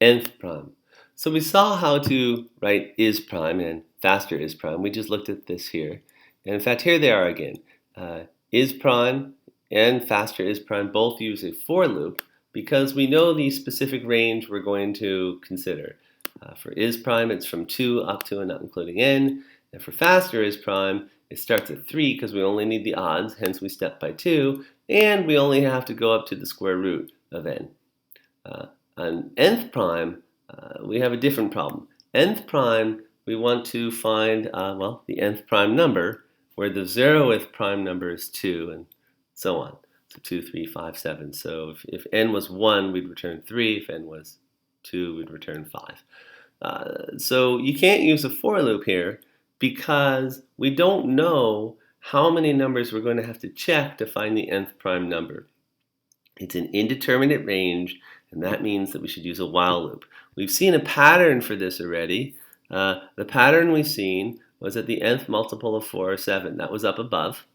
nth prime. So we saw how to write is prime and faster is prime. We just looked at this here. And in fact, here they are again. Is prime and faster is prime both use a for loop because we know the specific range we're going to consider. For is prime, it's from 2 up to and not including n. And for faster is prime, it starts at 3 because we only need the odds, hence we step by 2, and we only have to go up to the square root of n. On nth prime, we have a different problem. Nth prime, we want to find, well, the nth prime number, where the 0th prime number is 2, and so on. So 2, 3, 5, 7. So if n was 1, we'd return 3. If n was 2, we'd return 5. So you can't use a for loop here because we don't know how many numbers we're going to have to check to find the nth prime number. It's an indeterminate range, and that means that we should use a while loop. We've seen a pattern for this already. The pattern we've seen was that the nth multiple of 4 or 7. That was up above.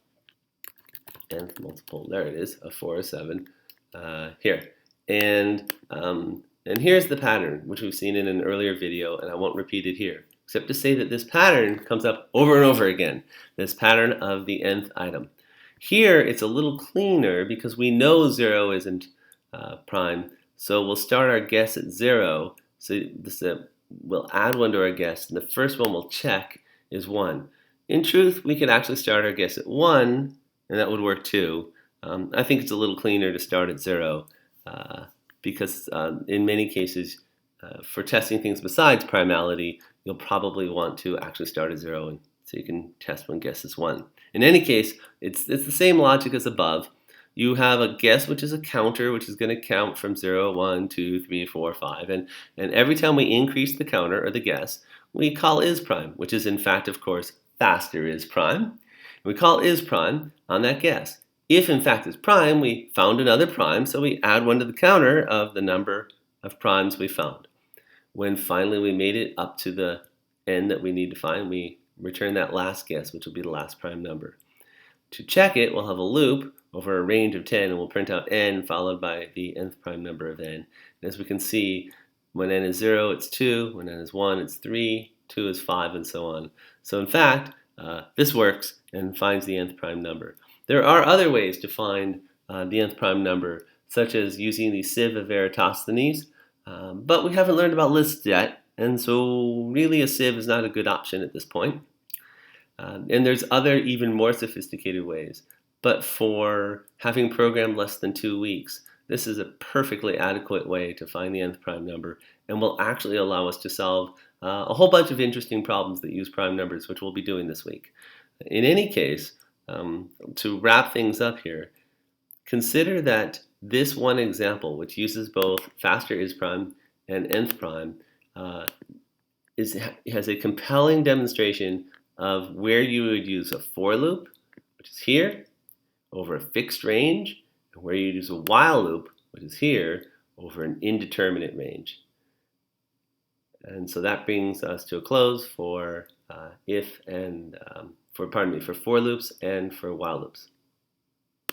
Nth multiple, there it is, of 4 or 7 here. And here's the pattern, which we've seen in an earlier video, and I won't repeat it here, except to say that this pattern comes up over and over again, this pattern of the nth item. Here, it's a little cleaner because we know 0 isn't prime, so we'll start our guess at 0. So we'll add 1 to our guess, and the first one we'll check is 1. In truth, we could actually start our guess at 1, and that would work too. I think it's a little cleaner to start at 0 because in many cases, for testing things besides primality, you'll probably want to actually start at 0, and so you can test when guess is 1. In any case, it's the same logic as above. You have a guess, which is a counter, which is going to count from 0, 1, 2, 3, 4, 5. And every time we increase the counter, or the guess, we call is prime, which is in fact, of course, faster is prime. We call is prime on that guess. If in fact it's prime, we found another prime, so we add 1 to the counter of the number of primes we found. When finally we made it up to the n that we need to find, we return that last guess, which will be the last prime number. To check it, we'll have a loop over a range of 10, and we'll print out n followed by the nth prime number of n. And as we can see, when n is 0, it's 2. When n is 1, it's 3. 2 is 5, and so on. So in fact, this works and finds the nth prime number. There are other ways to find the nth prime number, such as using the sieve of Eratosthenes, but we haven't learned about lists yet, and so really a sieve is not a good option at this point. And there's other even more sophisticated ways. But for having programmed less than 2 weeks, this is a perfectly adequate way to find the nth prime number and will actually allow us to solve a whole bunch of interesting problems that use prime numbers, which we'll be doing this week. In any case, to wrap things up here, consider that this one example, which uses both faster is prime and nth prime, has a compelling demonstration of where you would use a for loop, which is here, over a fixed range, and where you use a while loop, which is here, over an indeterminate range. And so that brings us to a close for for for loops and for while loops.